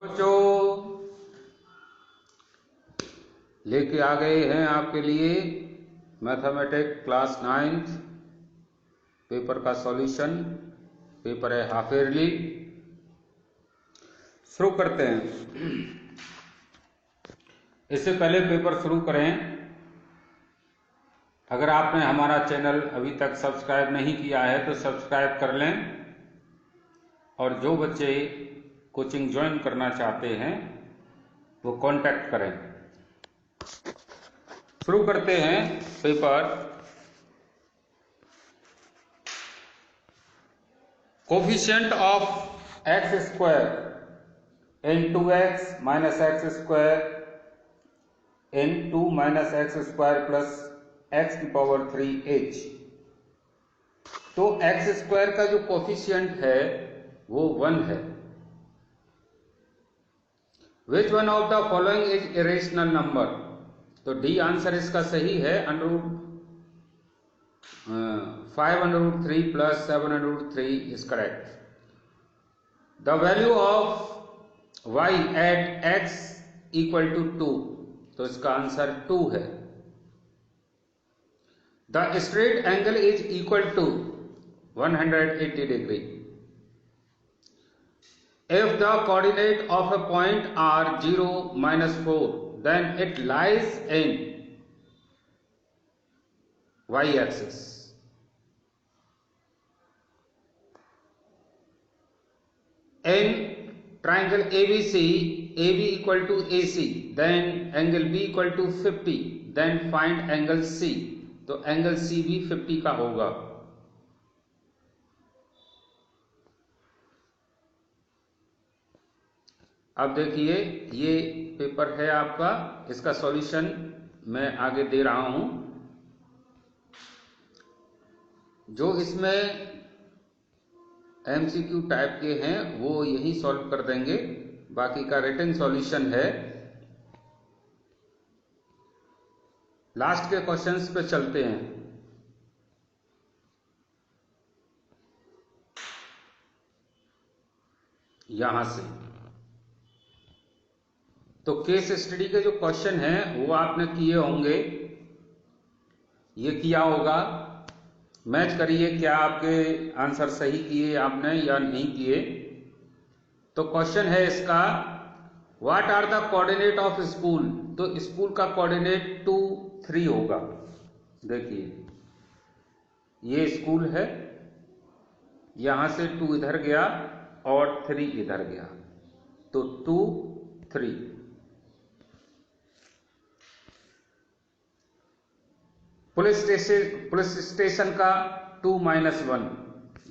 बच्चों लेके आ गए हैं आपके लिए मैथमेटिक्स क्लास 9 पेपर का सॉल्यूशन। पेपर है हाफ ईयरली। शुरू करते हैं। इससे पहले पेपर शुरू करें, अगर आपने हमारा चैनल अभी तक सब्सक्राइब नहीं किया है तो सब्सक्राइब कर लें, और जो बच्चे कोचिंग ज्वाइन करना चाहते हैं वो कांटेक्ट करें। शुरू करते हैं paper. Coefficient of x square in 2x minus x square in 2 minus x square plus x की पावर 3h। तो एक्स स्क्वायर का जो कोफिशिएंट है वो 1 है। Which one of the following is irrational number? तो डी आंसर इसका सही है। √5 √3 plus 7 √3 is correct. The value of y at x equal to 2, तो इसका आंसर 2 है। The straight angle is equal to 180 degree. If the coordinate of a point are 0, -4, then it lies in y-axis. In triangle ABC, AB equal to AC, then angle B equal to 50, then find angle C. तो angle C भी 50 का होगा। अब देखिए, ये paper है आपका, इसका सॉल्यूशन मैं आगे दे रहा हूं। जो इसमें एमसीक्यू टाइप के हैं वो यही सॉल्व कर देंगे, बाकी का रिटन सॉल्यूशन है। लास्ट के क्वेश्चंस पे चलते हैं। यहां से तो केस स्टडी के जो क्वेश्चन हैं वो आपने किए होंगे, ये किया होगा। मैच करिए क्या आपके आंसर सही किए आपने या नहीं किए। तो क्वेश्चन है इसका, what are the coordinate of school? तो स्कूल का कोऑर्डिनेट 2 3 होगा। देखिए ये स्कूल है, यहां से 2 इधर गया और 3 इधर गया, तो 2 3। पुलिस स्टेशन का 2 - 1।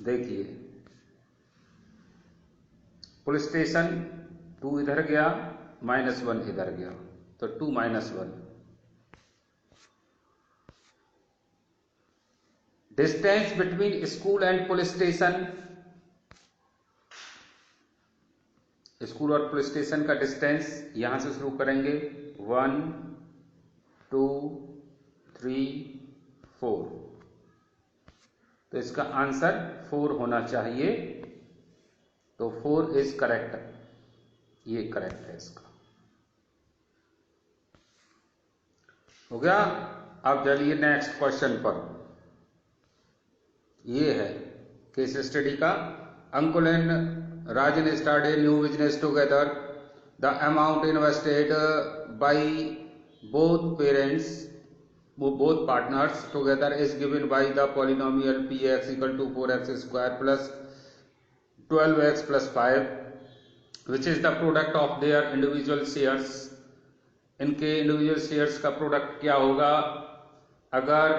देखिए पुलिस स्टेशन 2 इधर गया, -1 इधर गया, तो 2 - 1। Distance between school and police station, school और पुलिस स्टेशन का डिस्टेंस यहां से शुरू करेंगे, 1 2 3 4। तो इसका आंसर 4 होना चाहिए, तो 4 इज करेक्ट। ये करेक्ट है इसका। हो गया। अब चलिए नेक्स्ट क्वेश्चन पर। ये है केस स्टडी का। Ankul and Rajan start a new business together. The amount invested by both parents, both partners together is given by the polynomial px equal to 4x square plus 12x plus 5, which is the product of their individual shares. इनके individual shares का product क्या होगा? अगर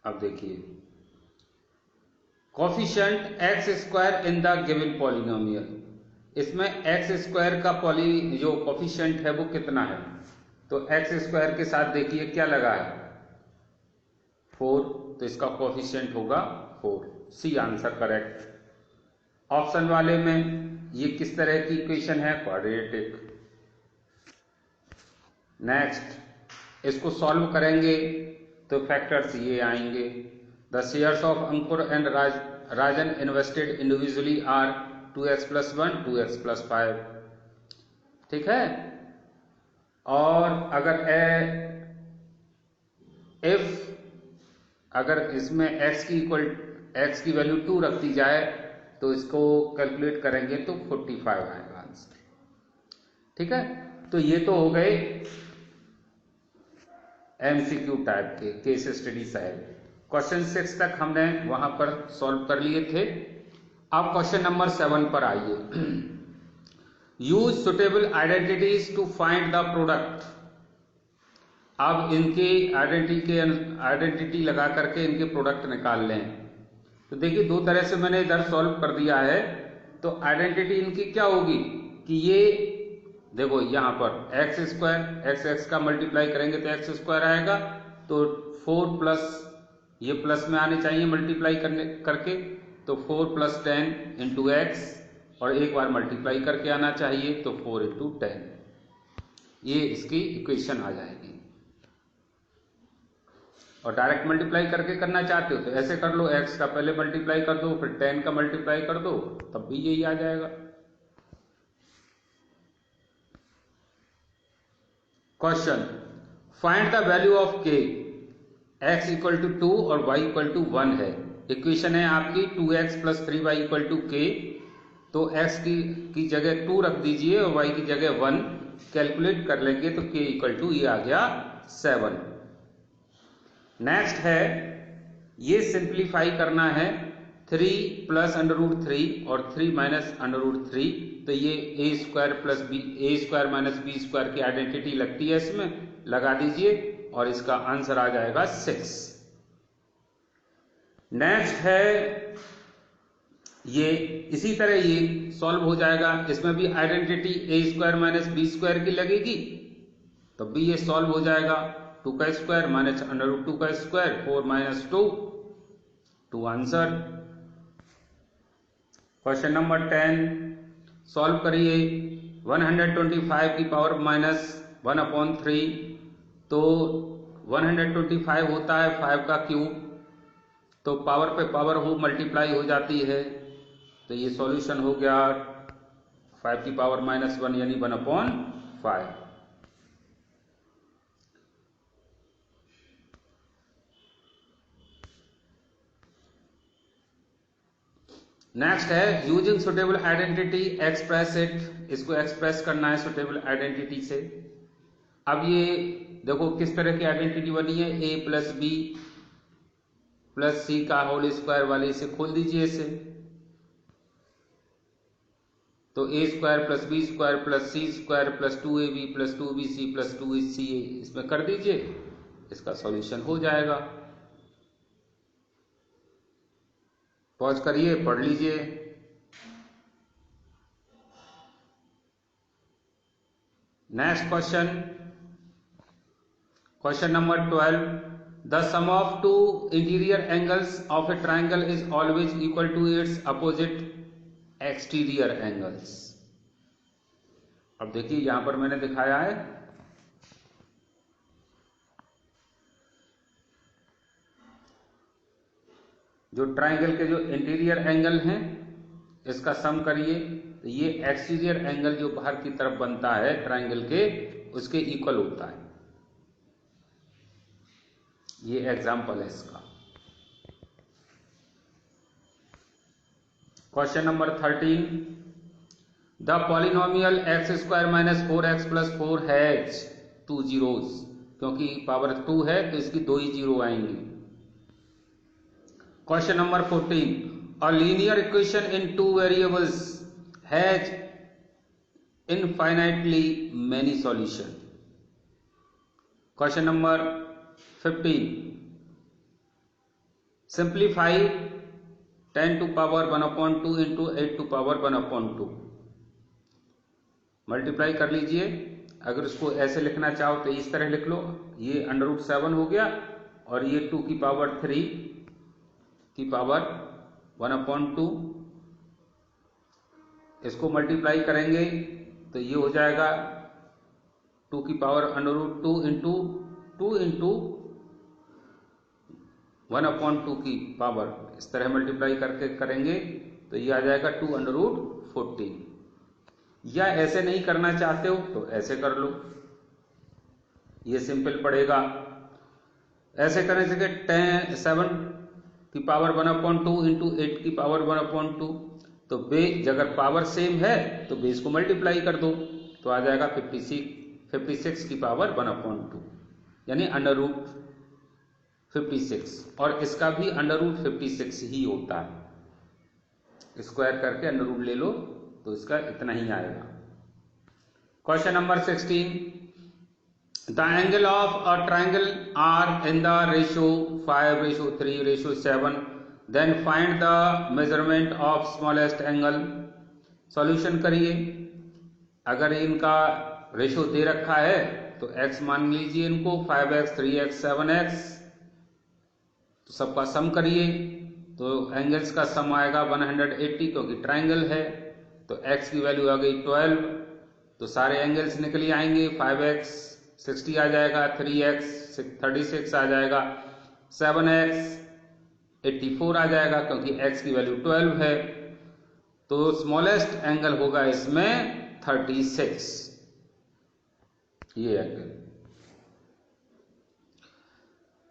अब देखिए, coefficient x square in the given polynomial, इसमें x square का जो कोफिशिएंट है वो कितना है? तो एक्स स्क्वायर के साथ देखिए क्या लगा है, 4, तो इसका कोफिशिएंट होगा 4। C answer correct. ऑप्शन वाले में ये किस तरह की इक्वेशन है? क्वाड्रेटिक। नेक्स्ट इसको सॉल्व करेंगे तो फैक्टर्स ये आएंगे। The shares of Ankur and Rajan invested individually are 2x plus 1 2x plus 5, ठीक है। और अगर इसमें x की वैल्यू 2 रख दी जाए तो इसको कैलकुलेट करेंगे तो 45 आएगा आंसर, ठीक है। तो ये तो हो गए एमसीक्यू टाइप के केस स्टडी साइड। क्वेश्चन 6 तक हमने वहां पर सॉल्व कर लिए थे। अब क्वेश्चन नंबर 7 पर आइए। Use suitable identities to find the product. अब इनके आइडेंटिटी लगा करके इनके प्रोडक्ट निकाल लें। तो देखिए दो तरह से मैंने इधर सॉल्व कर दिया है। तो आइडेंटिटी इनकी क्या होगी कि ये देखो यहां पर एक्स स्क्वायर एक्स का मल्टीप्लाई करेंगे तो एक्स स्क्वायर आएगा, तो 4 प्लस ये प्लस में आने चाहिए मल्टीप्लाई करके, तो 4 प्लस 10 इंटू एक्स, और एक बार मल्टीप्लाई करके आना चाहिए तो 4 इंटू 10, ये इसकी इक्वेशन आ जाएगी। और डायरेक्ट मल्टीप्लाई करके करना चाहते हो तो ऐसे कर लो, एक्स का पहले मल्टीप्लाई कर दो फिर 10 का मल्टीप्लाई कर दो, तब भी यही आ जाएगा। Question, find the value of के। x इक्वल टू 2 और y इक्वल टू 1 है। इक्वेशन है आपकी 2x plus 3y equal to k। तो x की जगह 2 रख दीजिए और y की जगह 1, कैलकुलेट कर लेंगे तो k इक्वल टू ये आ गया 7। नेक्स्ट है ये सिंप्लीफाई करना है, 3 प्लस √3 और 3 माइनस √3, तो ये a square minus b square की आइडेंटिटी लगती है, इसमें लगा दीजिए और इसका आंसर आ जाएगा 6। नेक्स्ट है ये इसी तरह ये सॉल्व हो जाएगा, इसमें भी identity a square minus b square की लगेगी, तब भी ये सॉल्व हो जाएगा। 2 का स्क्वायर माइनस √2 का square, 4 minus 2 answer. Question number 10 solve करिए। 125 की पावर माइनस 1/3, तो 125 होता है 5 का क्यूब, तो पावर पे पावर हो मल्टीप्लाई हो जाती है, तो ये सॉल्यूशन हो गया 5 की पावर माइनस 1 यानी 1/5। नेक्स्ट है using suitable identity express it. इसको एक्सप्रेस करना है सुटेबल आइडेंटिटी से। अब ये देखो किस तरह की आइडेंटिटी बनी है, a प्लस बी प्लस सी का होल स्क्वायर वाले, इसे खोल दीजिए इसे, तो a square plus b square plus c square plus 2ab plus 2bc plus 2ca इसमें कर दीजिए, इसका सॉल्यूशन हो जाएगा। पॉज करिए, पढ़ लीजिए। Next question, question number 12, the sum of 2 interior angles of a triangle is always equal to its opposite exterior angles. अब देखिए यहां पर मैंने दिखाया है जो ट्राइंगल के जो इंटीरियर एंगल हैं इसका सम करिए, तो ये एक्सटीरियर एंगल जो बाहर की तरफ बनता है ट्राइंगल के उसके इक्वल होता है। ये एग्जाम्पल है इसका। Question number 13, the polynomial x square minus 4x plus 4 has 2 zeros. क्योंकि पावर 2 है तो इसकी 2 ही जीरो आएंगे। Question number 14, a linear equation in 2 variables has infinitely many solutions. Question number 15, simplify 10 to power 1/2 into 8 to power 1/2, multiply कर लीजिए। अगर उसको ऐसे लिखना चाहो तो इस तरह लिख लो, ये √7 हो गया और ये 2 की पावर 3 की पावर 1/2, इसको मल्टीप्लाई करेंगे तो ये हो जाएगा 2 की पावर √2 इंटू 2 इंटू 1/2 की पावर, इस तरह मल्टीप्लाई करके करेंगे तो ये आ जाएगा 2√5। 14, या ऐसे नहीं करना चाहते हो तो ऐसे कर लो, ये सिंपल पड़ेगा। ऐसे करने से 7 की पावर 1/2 इंटू 8 की पावर 1/2, तो बेस अगर पावर सेम है तो बेस को मल्टीप्लाई कर दो, तो आ जाएगा 56 की पावर 1/2, यानी √56, और इसका भी √56 ही होता है, स्क्वायर करके √ ले लो तो इसका इतना ही आएगा। Question number 16, the angle of a triangle are in the ratio 5:3:7, then find the measurement of smallest angle. Solution करिए। अगर इनका रेशियो दे रखा है तो x मान लीजिए इनको 5x 3x 7x, तो सबका सम करिए, तो एंगल्स का सम आएगा 180, क्योंकि ट्राइंगल है, तो x की वैल्यू आ गई 12, तो सारे एंगल्स निकल आएंगे, 5x 60 आ जाएगा, 3x 36 आ जाएगा, 7x 84 आ जाएगा, क्योंकि x की वैल्यू 12 है, तो स्मॉलेस्ट एंगल होगा इसमें 36, ये angle.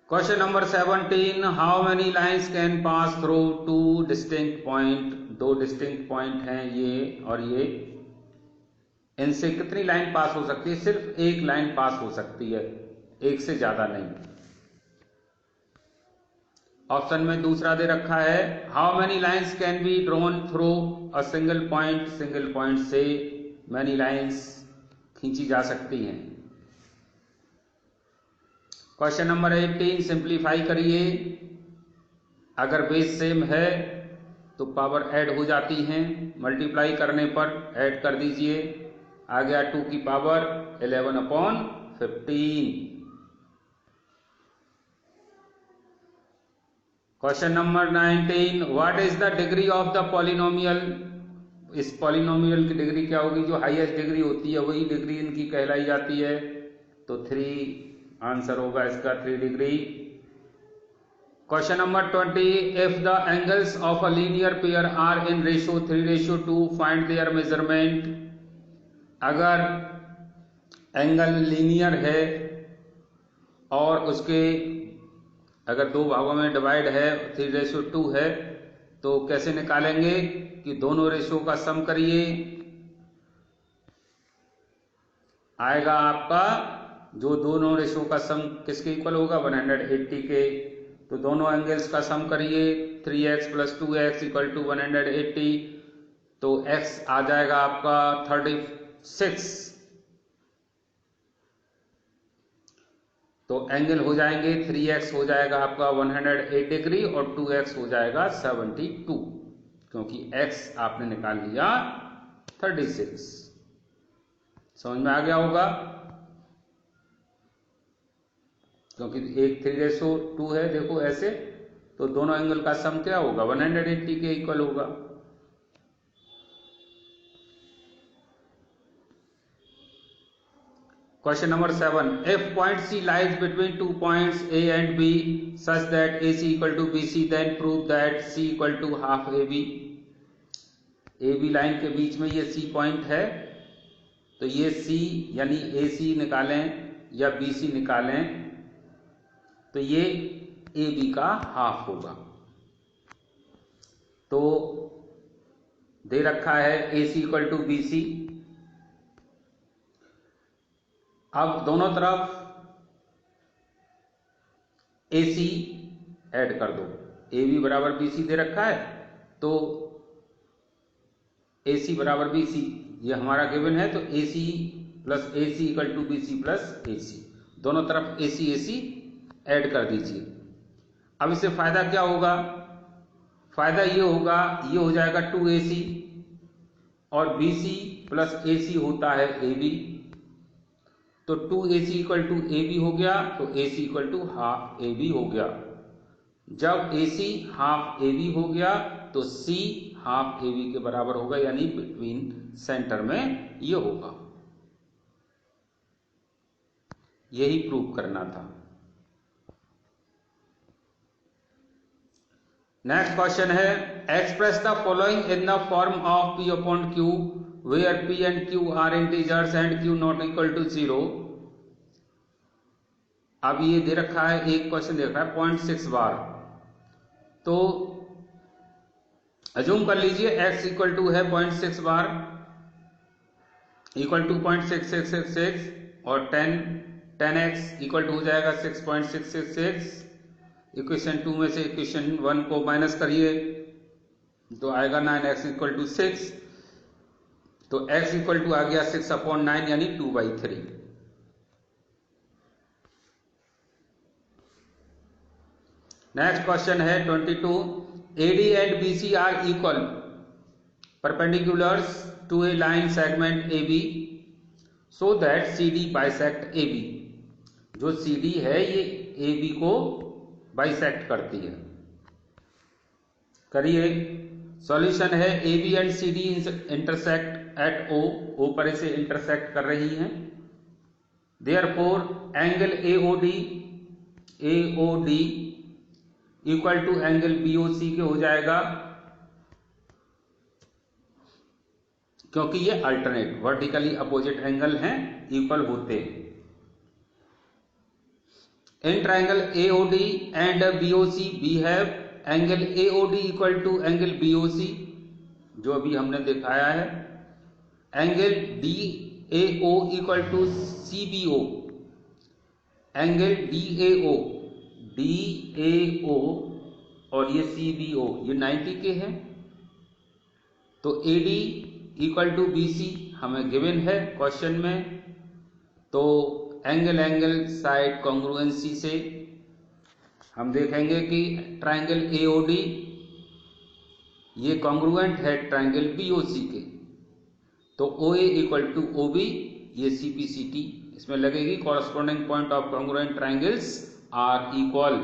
Question number 17, how many lines can pass through 2 distinct point. 2 distinct point हैं ये और ये, इनसे कितनी लाइन पास हो सकती है? सिर्फ एक लाइन पास हो सकती है, एक से ज्यादा नहीं। ऑप्शन में दूसरा दे रखा है, how many lines can be drawn through a single point. Single point से मेनी लाइन्स खींची जा सकती हैं। क्वेश्चन नंबर 18, सिंप्लीफाई करिए। अगर बेस सेम है तो पावर ऐड हो जाती हैं, मल्टीप्लाई करने पर ऐड कर दीजिए, आ गया 2 की power 11/15। Question number 19, what is the degree of the polynomial. इस पॉलिनोमियल की डिग्री क्या होगी? जो हाईएस्ट डिग्री होती है वही डिग्री इनकी कहलाई जाती है, तो 3 आंसर होगा इसका, 3 degree. Question number 20, if the angles of a linear pair are in ratio 3:2, find their measurement. अगर एंगल लीनियर है और उसके अगर 2 भागों में डिवाइड है, 3:2 है, तो कैसे निकालेंगे कि दोनों रेशियो का सम करिए, आएगा आपका जो दोनों रेशियो का सम किसके इक्वल होगा? 180 के। तो दोनों एंगल्स का सम करिए, 3x + 2x = 180, तो x आ जाएगा आपका 36, तो एंगल हो जाएंगे 3x हो जाएगा आपका 108 डिग्री और 2x हो जाएगा 72, क्योंकि x आपने निकाल लिया 36। समझ में आ गया होगा, क्योंकि एक 3:2 है, देखो ऐसे, तो दोनों एंगल का सम क्या होगा? 180 के इक्वल होगा। Question number 7, if point C lies between 2 points A and B such that AC = BC, then prove that C = half AB। AB line के बीच में ये C पॉइंट है, तो ये C यानी AC निकालें या BC निकालें, तो ये AB का हाफ होगा। तो दे रखा है AC = BC। अब दोनों तरफ AC ऐड कर दो, AB = BC दे रखा है, तो AC = BC ये हमारा गिवन है, तो AC + AC = BC + AC, दोनों तरफ AC ऐड कर दीजिए। अब इससे फायदा क्या होगा? फायदा ये होगा, ये हो जाएगा 2AC और BC + AC होता है AB, तो 2AC = AB हो गया, तो AC = हाफ AB हो गया। जब AC हाफ AB हो गया तो C हाफ AB के बराबर होगा, यानी बिटवीन सेंटर में ये होगा। यही प्रूव करना था। नेक्स्ट क्वेश्चन है express the following in the form of P upon Q where P and Q are integers and Q not equal to 0। अब ये दे रखा है, एक क्वेश्चन दे रखा है 0.6 बार, तो अज्यूम कर लीजिए x इक्वल टू है 0.6 बार इक्वल टू 0.6666 और 10x इक्वल टू हो जाएगा 6.666। इक्वेशन 2 में से इक्वेशन 1 को माइनस करिए तो आएगा 9x इक्वल टू 6, तो x इक्वल टू आ गया 6 अपॉन 9 यानी 2/3। नेक्स्ट क्वेश्चन है 22, AD and BC are equal perpendiculars to a line segment AB so that CD bisect AB। जो CD है ये AB को बाइसेक्ट करती है। करिए, सॉल्यूशन है AB and CD intersect at O पर इसे इंटरसेक्ट कर रही हैं। Therefore angle AOD equal to angle BOC के हो जाएगा, क्योंकि ये अल्टरनेट वर्टिकली अपोजिट एंगल हैं, इक्वल होते हैं। In triangle AOD and BOC we have angle AOD equal to angle BOC जो अभी हमने दिखाया है, angle DAO equal to CBO, angle DAO और ये CBO ये 90 के हैं, तो AD इक्वल टू BC हमें गिवन है क्वेश्चन में। तो एंगल साइड कॉन्ग्रुएंसी से हम देखेंगे कि ट्राइंगल AOD ये कॉन्ग्रुएंट है ट्राइंगल BOC के, तो OA इक्वल टू OB ये CPCT इसमें लगेगी। Corresponding point of congruent triangles are equal,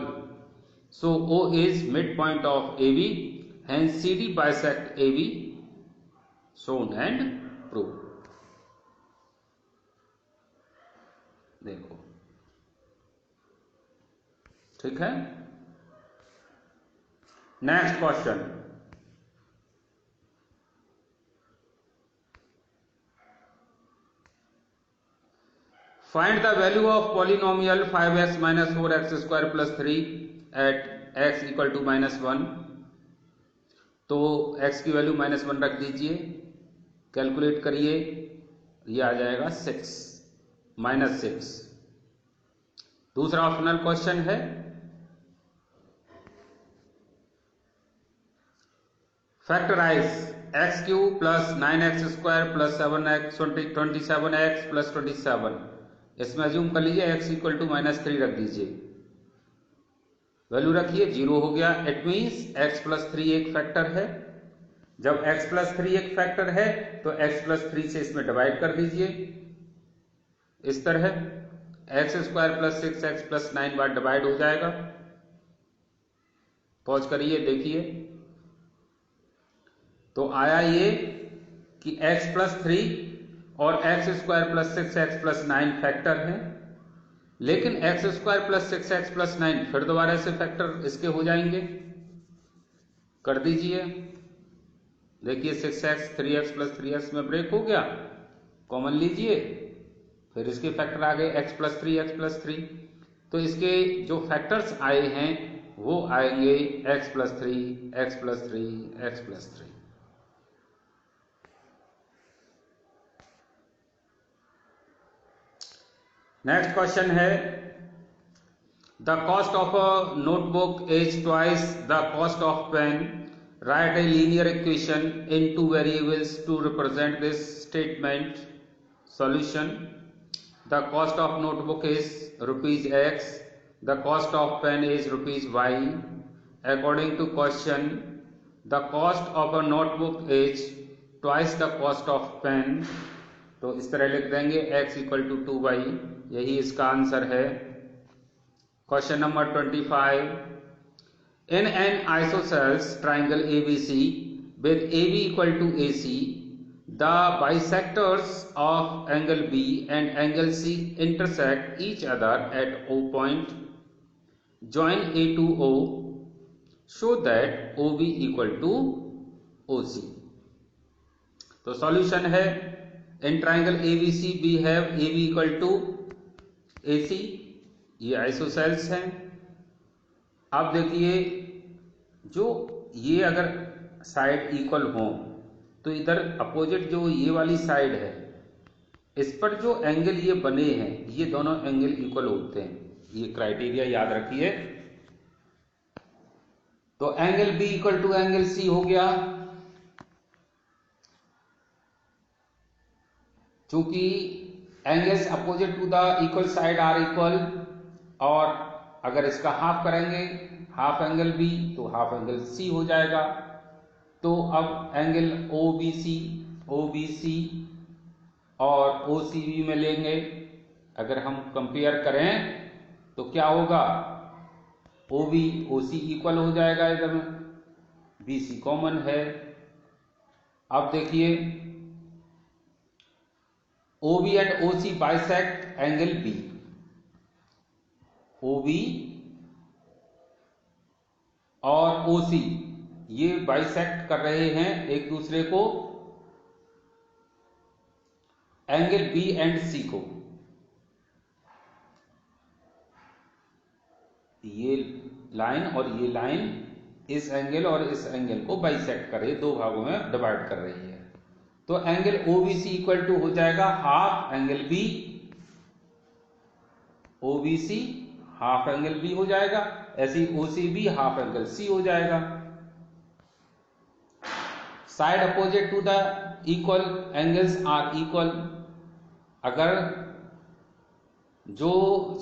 so O is mid point of AB, hence CD bisect AB, shown and proved। देखो ठीक है। Next question, find the value of polynomial 5x minus 4x square plus 3 at x equal to -1। तो x की value -1 रख दीजिए, calculate करिए, ये आ जाएगा 6 -6। दूसरा ऑप्शनल क्वेश्चन है factorise x³ plus 9x square plus 27x plus 27। इसमें अज्यूम कर लीजिए x इक्वल टू -3 रख दीजिए, वैल्यू रखिए 0 हो गया। इट मीन्स x प्लस 3 एक फैक्टर है। जब x प्लस 3 एक फैक्टर है तो x प्लस 3 से इसमें डिवाइड कर दीजिए, इस तरह x square plus 6x plus 9 बार डिवाइड हो जाएगा। पॉज करिए, देखिए, तो आया ये कि x प्लस 3 और x square plus 6x plus 9 factor है, लेकिन x square plus 6x plus 9 फिर दोबारा से फैक्टर इसके हो जाएंगे। कर दीजिए, देखिए 6x 3x प्लस 3x में ब्रेक हो गया, कॉमन लीजिए, फिर इसके फैक्टर आ गए x प्लस 3 x प्लस 3। तो इसके जो फैक्टर्स आए हैं वो आएंगे x plus 3 x plus 3 x plus 3। Next question है the cost of a notebook is twice the cost of pen, write a linear equation in 2 variables to represent this statement. Solution, the cost of notebook is ₹x, the cost of pen is ₹y। according to question the cost of a notebook is twice the cost of pen। तो इस तरह लिख देंगे x equal to 2y, यही इसका answer है। Question number 25, in an isosceles triangle ABC with AB equal to AC, the bisectors of angle B and angle C intersect each other at O point. Join A to O show that O B equal to O C. तो solution है, in triangle ABC we have A B equal to A C, ये isosceles हैं। अब देखिए, जो ये अगर side equal हो तो इधर अपोजिट जो ये वाली साइड है, इस पर जो एंगल ये बने हैं, ये दोनों एंगल इक्वल होते हैं। ये क्राइटेरिया याद रखिए। तो angle B equal to angle C हो गया। चूंकि angles opposite to the equal side are equal, और अगर इसका हाफ करेंगे, हाफ एंगल बी तो हाफ एंगल सी हो जाएगा। तो अब एंगल ओबीसी और ओसीबी में लेंगे, अगर हम कंपेयर करें तो क्या होगा, ओबी ओसी इक्वल हो जाएगा, इधर में बीसी कॉमन है। अब देखिए, OB and OC bisect angle B, OB और ओसी ये बाइसेक्ट कर रहे हैं एक दूसरे को, एंगल बी एंड सी को। ये लाइन और ये लाइन इस एंगल और इस एंगल को बाइसेक्ट कर रही है, दो भागों में डिवाइड कर रही है। तो एंगल ओबीसी इक्वल टू हो जाएगा half angle B, OBC half angle B हो जाएगा, ऐसे ही ओसीबी हाफ एंगल सी हो जाएगा। Side opposite to the equal angles are equal, अगर जो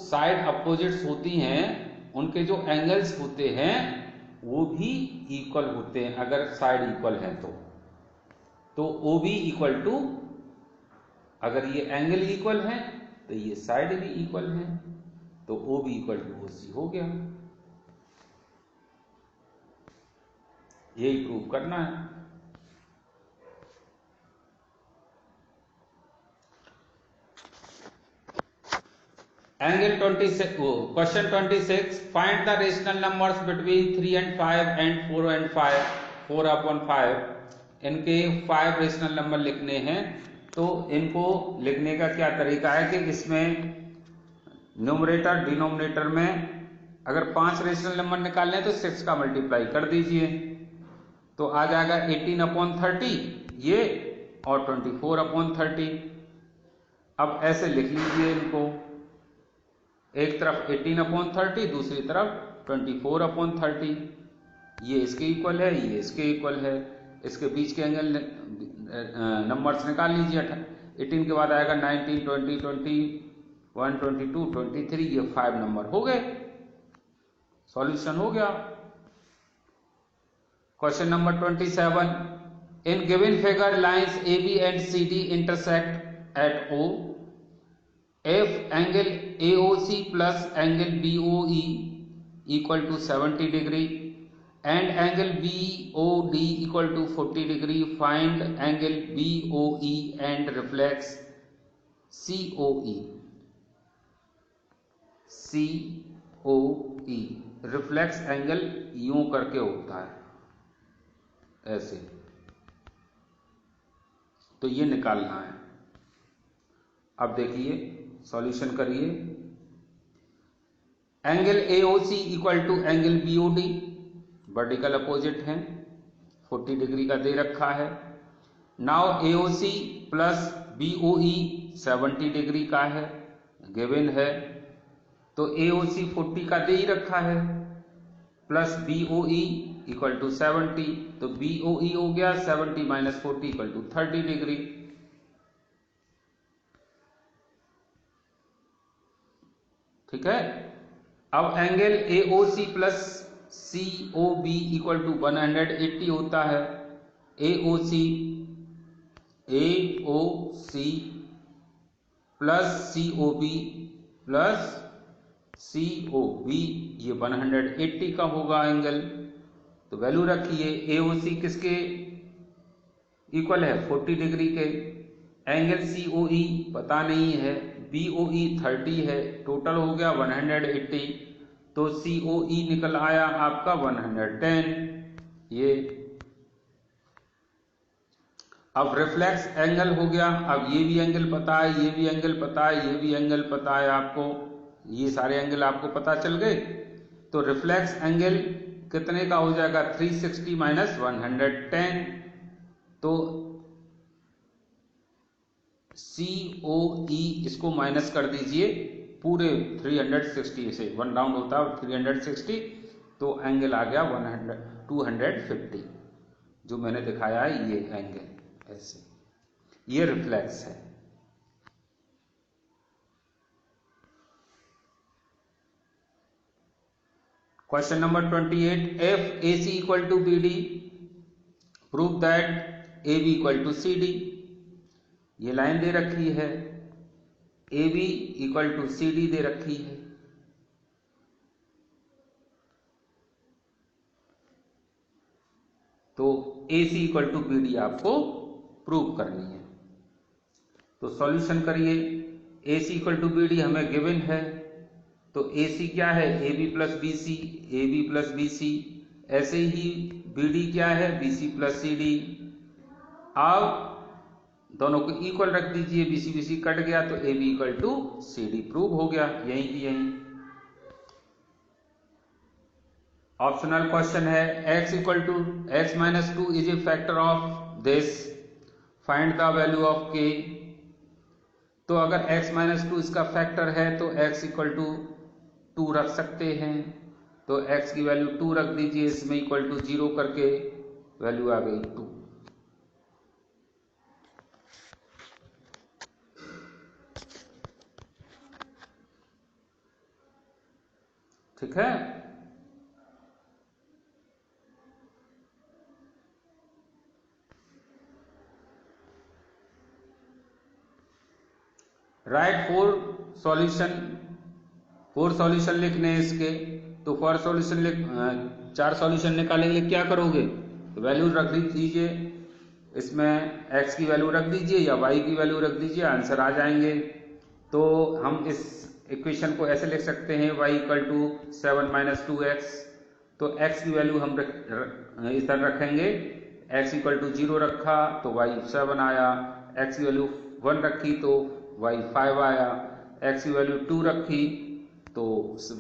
साइड अपोजिट्स होती हैं उनके जो एंगल्स होते हैं वो भी इक्वल होते हैं, अगर साइड इक्वल है तो ओ बी इक्वल टू, अगर ये एंगल इक्वल है तो ये साइड भी इक्वल है, तो O B equal to O C हो गया। यही प्रूव करना है। Angle 26, question 26, find the rational numbers between 3 and 5 and 4 and 5, 4/5। इनके 5 रेशनल नंबर लिखने हैं। तो इनको लिखने का क्या तरीका है कि इसमें न्यूमरेटर डिनोमिनेटर में अगर 5 रेशनल नंबर निकालने तो 6 का मल्टीप्लाई कर दीजिए, तो आ जाएगा 18/30 ये, और 24/30। अब ऐसे लिख लीजिए इनको, एक तरफ 18/30, दूसरी तरफ 24/30। ये इसके इक्वल है, ये इसके इक्वल है। इसके बीच के एंगल नंबर्स निकाल लीजिए। 18 के बाद आएगा 19, 20, 21, 22, 23, ये 5 नंबर हो गए। सॉल्यूशन हो गया। Question number 27, in given figure lines A B and C D intersect at O. If angle AOC plus angle BOE equal to 70 degree and angle BOD equal to 40 degree, find angle BOE and reflex COE। COE reflex angle यूं करके होता है, ऐसे, तो ये निकालना है। अब देखिए, सॉल्यूशन करिए। Angle AOC equal to angle BOD, vertical opposite हैं, 40 डिग्री का दे रखा है। Now AOC plus BOE 70 degree का है, गिवन है। तो AOC 40 का दे ही रखा है, प्लस BOE इक्वल टू 70, तो BOE हो गया 70 माइनस 40 इक्वल टू 30 डिग्री। ठीक है। अब angle AOC plus COB equal to 180 होता है। AOC plus COB plus COB ये 180 का होगा एंगल। तो वैल्यू रखिए, AOC किसके इक्वल है, 40 डिग्री के। एंगल COE पता नहीं है, BOE 30 है, टोटल हो गया 180। तो COE निकल आया आपका 110। ये अब रिफ्लेक्स एंगल हो गया। अब ये भी एंगल पता है, ये भी एंगल पता है, ये भी एंगल पता है आपको, ये सारे एंगल आपको पता चल गए। तो रिफ्लेक्स एंगल कितने का हो जाएगा? 360 माइनस 110। तो COE इसको माइनस कर दीजिए पूरे 360 से, 1 राउंड होता है 360, तो एंगल आ गया 250 जो मैंने दिखाया है ये एंगल ऐसे, ये रिफ्लेक्स है। Question number 28, if AC equal to BD, prove that AB equal to CD। ये लाइन दे रखी है, AB equal to CD दे रखी है। तो AC equal to BD आपको प्रूव करनी है। तो सॉल्यूशन करिए। AC equal to BD हमें गिवन है, तो AC क्या है? AB plus BC, AB plus BC। ऐसे ही BD क्या है? BC plus CD। अब दोनों को इक्वल रख दीजिए, BC BC कट गया तो AB equal to CD prove हो गया, यहीं की यहीं। ऑप्शनल क्वेश्चन है, x equal to x minus 2 is a factor of this, find the value of k। तो अगर x माइनस 2 इसका फैक्टर है तो x इक्वल टू 2 रख सकते हैं। तो x की वैल्यू 2 रख दीजिए, इसमें इक्वल टू 0 करके वैल्यू आ गई 2। ठीक है। राइट 4 सॉल्यूशन लिखने हैं इसके। तो 4 सॉल्यूशन 4 सॉल्यूशन निकालने के लिए क्या करोगे? तो वैल्यू रख दीजिए, इसमें x की वैल्यू रख दीजिए या y की वैल्यू रख दीजिए, आंसर आ जाएंगे। तो हम इस इक्वेशन को ऐसे लिख सकते हैं, y equal to 7 minus 2x। तो x की वैल्यू हम इस तरह रखेंगे, x इक्वल टू 0 रखा तो y 7 आया, x की वैल्यू 1 रखी तो y 5 आया, x की वैल्यू 2 रखी तो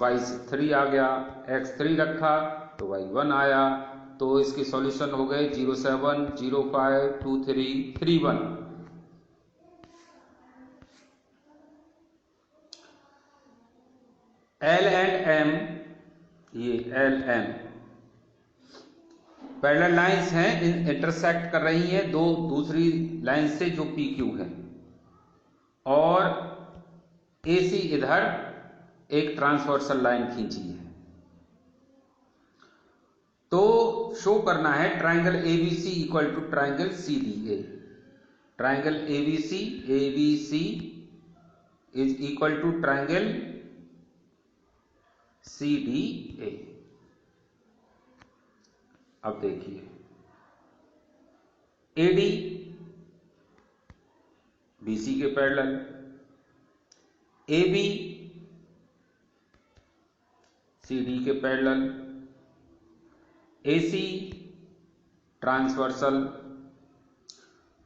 y 3 आ गया, x 3 रखा तो y 1 आया। तो इसके सॉल्यूशन हो गए 0 7 0 5 2 3 3 1। L एंड M, ये L M पैरेलल लाइंस हैं, इंटरसेक्ट कर रही हैं दो दूसरी लाइन से जो PQ है, और AC इधर एक ट्रांसवर्सल लाइन खींची है। तो शो करना है triangle ABC equal to triangle CDA। Triangle ABC is equal to triangle CDA। अब देखिए, AD BC के पैरेलल, AB CD के पैरेलल, AC ट्रांसवर्सल।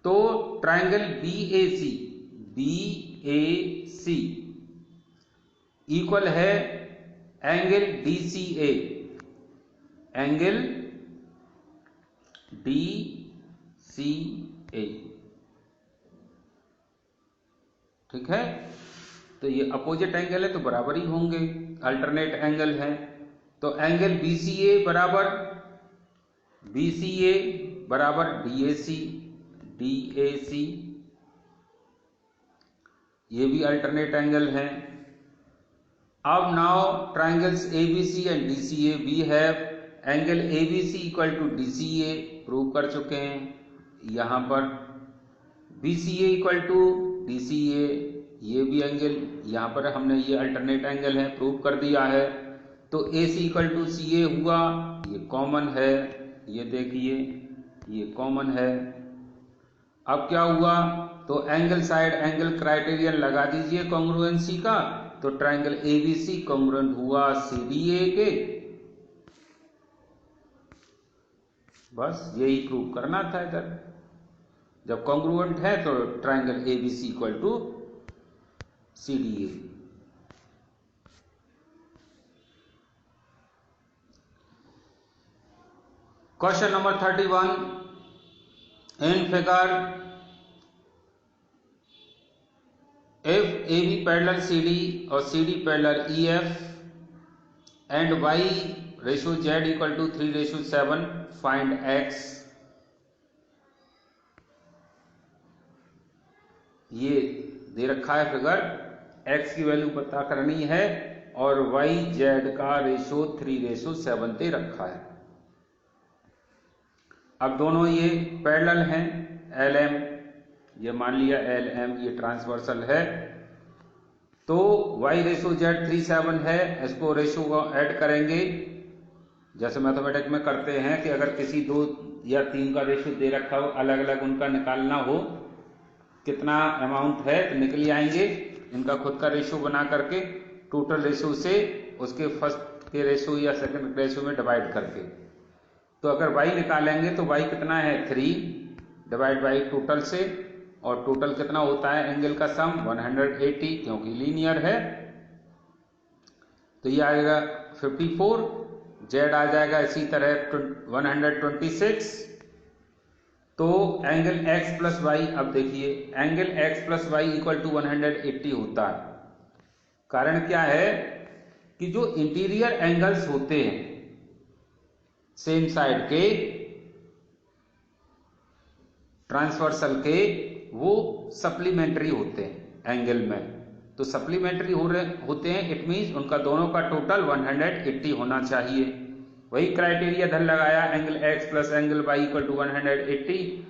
तो ट्राइंगल BAC इक्वल है एंगल DCA, एंगल DCA। ठीक है। तो ये अपोजिट एंगल है तो बराबर ही होंगे, अल्टरनेट एंगल है। तो एंगल BCA बराबर DAC, ये भी अल्टरनेट एंगल है। अब now triangles ABC and DCA we have angle ABC equal to DCA prove कर चुके हैं। यहां पर BCA इक्वल टू DCA, ये भी एंगल यहां पर हमने ये अल्टरनेट एंगल है प्रूव कर दिया है। तो AC इक्वल टू CA हुआ, ये कॉमन है, ये देखिए ये कॉमन है। अब क्या हुआ? तो एंगल साइड एंगल क्राइटेरियन लगा दीजिए कॉन्ग्रुएंसी का, तो ट्रायंगल एबीसी कॉन्ग्रुएंट हुआ सीडीए के। बस यही प्रूव करना था इधर, जब कॉन्ग्रुएंट है तो triangle ABC equal to CDA. Question number 31, in figure if AB parallel CD और CD parallel EF and Y ratio Z equal to 3:7, find X। ये दे रखा है फिगर, X की वैल्यू पता करनी है और Y Z का रेशो 3:7 दे रखा है। अब दोनों ये पैरेलल हैं, LM ये मान लिया, LM ये ट्रांसवर्सल है, तो Y रेशो Z 3:7 है, इसको रेशो को ऐड करेंगे जैसे मैथमेटिक्स में करते हैं कि अगर किसी 2 या 3 का रेशो दे रखा हो, अलग अलग उनका निकालना हो कितना अमाउंट है तो निकल आएंगे, इनका खुद का रेशो बना करके टोटल रेशो से उसके फर्स्ट के रेशो या सेकंड रेशो में डिवाइड करके। तो अगर y निकालेंगे तो y कितना है 3 डिवाइड बाई टोटल से, और टोटल कितना होता है एंगल का सम 180 क्योंकि लीनियर है, तो ये आएगा 54, z आ जाएगा इसी तरह 126। तो एंगल x प्लस वाई, अब देखिए angle x plus y equal to 180 होता है। कारण क्या है कि जो इंटीरियर एंगल्स होते हैं सेम साइड के ट्रांसवर्सल के, वो सप्लीमेंट्री होते हैं एंगल में, तो सप्लीमेंट्री होते हैं, इट मींस उनका दोनों का टोटल 180 होना चाहिए। वही क्राइटेरिया धर लगाया, angle x plus angle y equal to 180।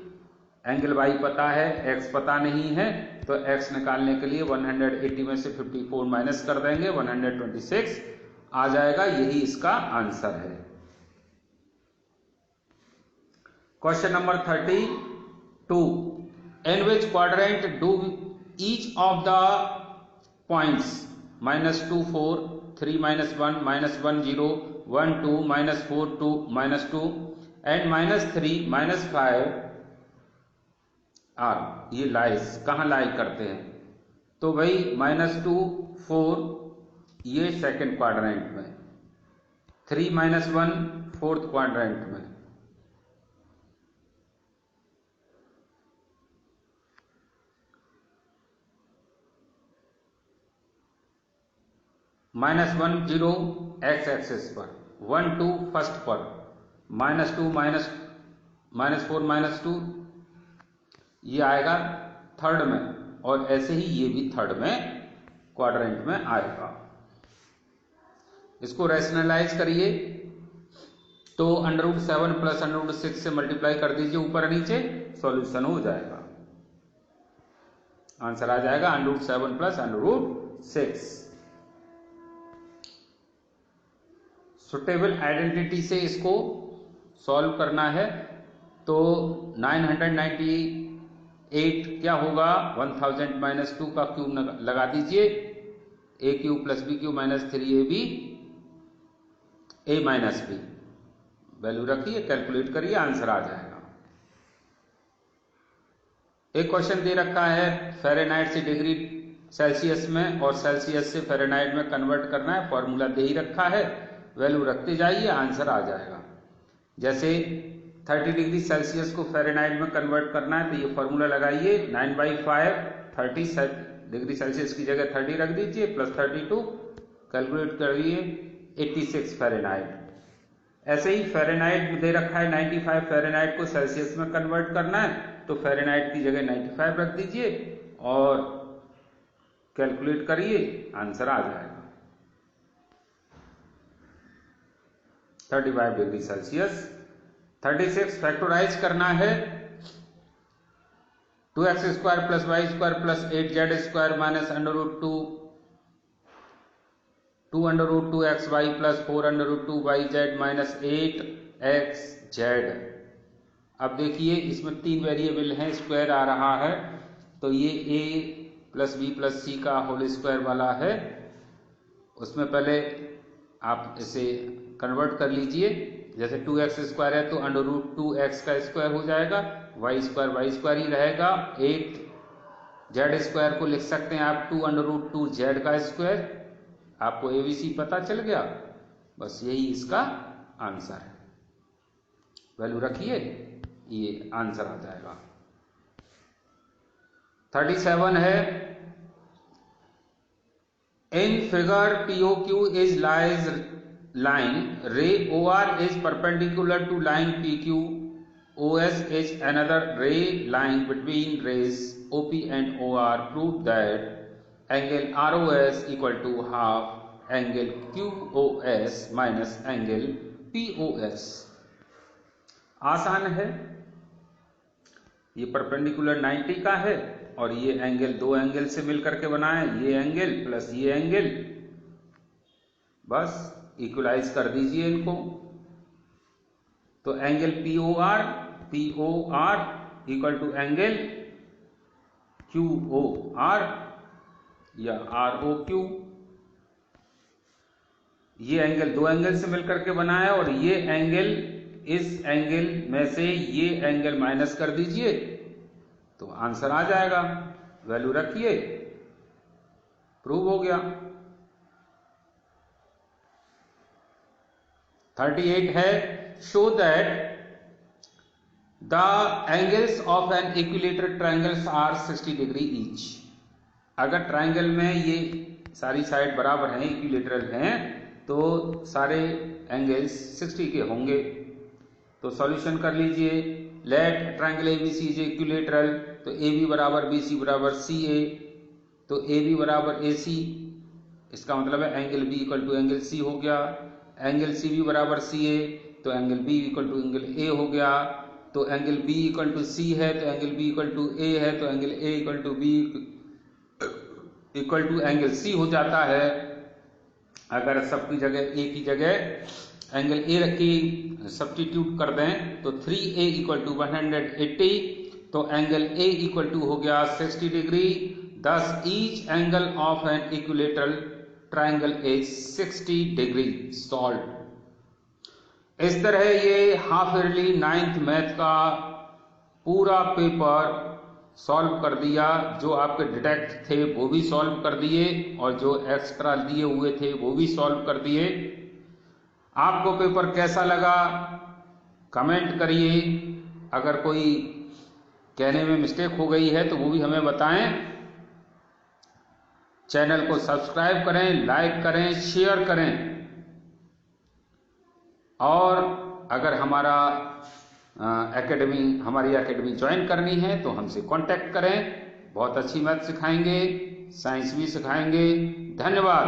Angle y पता है, x पता नहीं है, तो x निकालने के लिए 180 में से 54 माइनस कर देंगे, 126 आ जाएगा, यही इसका आंसर है। Question number 32, in which quadrant do each of the points -2 4 3 -1 -1 0 1 2 -4 2 -2 and -3 -5 are, ये लाइज कहाँ लाई करते हैं, तो भाई -2 4 ये सेकंड क्वाड्रेंट में, 3 -1 फोर्थ क्वाड्रेंट में, -1 0 x एक्सिस पर, 1 2 फर्स्ट पर, -2 -4 -2 ये आएगा थर्ड में, और ऐसे ही ये भी थर्ड में क्वाड्रेंट में आएगा। इसको रैशनलाइज करिए तो √7 प्लस √6 से मल्टीप्लाई कर दीजिए ऊपर नीचे, सॉल्यूशन हो जाएगा, आंसर आ जाएगा √7 प्लस √6। सुटेबल आइडेंटिटी से इसको सॉल्व करना है, तो 998 क्या होगा, 1000 -2 का क्यूब लगा दीजिए, a cube plus b cube minus 3ab a minus b, value रखिए, कैलकुलेट करिए, आंसर आ जाएगा। एक क्वेश्चन दे रखा है फ़ारेनहाइट से डिग्री सेल्सियस में और सेल्सियस से फ़ारेनहाइट में कन्वर्ट करना है, फॉर्मूला दे ही रखा है, वैल्यू रखते जाइए, आंसर आ जाएगा। जैसे 30 डिग्री सेल्सियस को फ़ारेनहाइट में कन्वर्ट करना है, तो ये फॉर्मूला लगाइए, 9/5 30 डिग्री सेल्सियस की जगह 30 रख दीजिए, प्लस 32 कैलकुलेट करिए 86 फ़ारेनहाइट। ऐसे ही फ़ारेनहाइट दे रखा है 95 फ़ारेनहाइट को सेल्सियस में कन्वर्ट करना है, तो फ़ारेनहाइट की जगह 95 रख दीजिए और कैलकुलेट करिए, आंसर आ जाएगा 35 डिग्री सेल्सियस। 36 फैक्टराइज करना है, 2x² plus y² plus 8z² minus √2 2√2xy plus 4√2yz minus 8xz। अब देखिए इसमें 3 वेरिएबल हैं, स्क्वायर आ रहा है, तो ये a plus b plus c का होल स्क्वायर वाला है, उसमें पहले आप इसे कन्वर्ट कर लीजिए। जैसे 2x² है तो √2x² हो जाएगा, y² ही रहेगा। 8z² को लिख सकते हैं आप 2√2z²। आपको ABC पता चल गया, बस यही इसका आंसर है। वैल्यू रखिए, ये आंसर आ जाएगा। 37 है, in figure POQ is lies line, ray OR is perpendicular to line PQ, OS is another ray lying between rays OP and OR. Prove that angle ROS equal to half angle QOS minus angle POS। आसान है, ये perpendicular 90 का है और ये angle दो angle से मिलकर के बना है, ये एंगल प्लस ये एंगल, बस इक्वलाइज कर दीजिए इनको। तो angle POR equal to angle QOR या ROQ। ये एंगल दो एंगल से मिलकर के बना है और ये एंगल, इस एंगल में से ये एंगल माइनस कर दीजिए तो आंसर आ जाएगा। वैल्यू रखिए, प्रूव हो गया। 38 है, show that the angles of an equilateral triangles are 60 degree each. अगर ट्रायंगल में ये सारी साइड बराबर हैं, इक्विलेटरल हैं, तो सारे एंगल्स 60 के होंगे। तो सॉल्यूशन कर लीजिए। Let triangle ABC is equilateral, तो AB बराबर BC बराबर CA, तो AB बराबर AC, इसका मतलब है angle B equal to angle C हो गया। एंगल CB बराबर CA, तो angle B equal to angle A हो गया। तो angle B equal to C है तो angle B equal to A है, तो angle A equal to B equal to angle C हो जाता है। अगर सबकी जगह A की जगह एंगल A रखी सब्स्टिट्यूट कर दें तो 3A इक्वल टू 180, तो एंगल A इक्वल टू हो गया 60 डिग्री। दस each angle of an equilateral triangle is 60 degree solve. इस तरह ये हाफ ईयरली 9th मैथ का पूरा पेपर सॉल्व कर दिया। जो आपके डिटेक्ट थे वो भी सॉल्व कर दिए और जो एक्स्ट्रा दिए हुए थे वो भी सॉल्व कर दिए। आपको पेपर कैसा लगा कमेंट करिए। अगर कोई कहने में मिस्टेक हो गई है तो वो भी हमें बताएं। चैनल को सब्सक्राइब करें, लाइक करें, शेयर करें और अगर हमारी एकेडमी ज्वाइन करनी है तो हमसे कांटेक्ट करें। बहुत अच्छी मैथ सिखाएंगे, साइंस भी सिखाएंगे। धन्यवाद।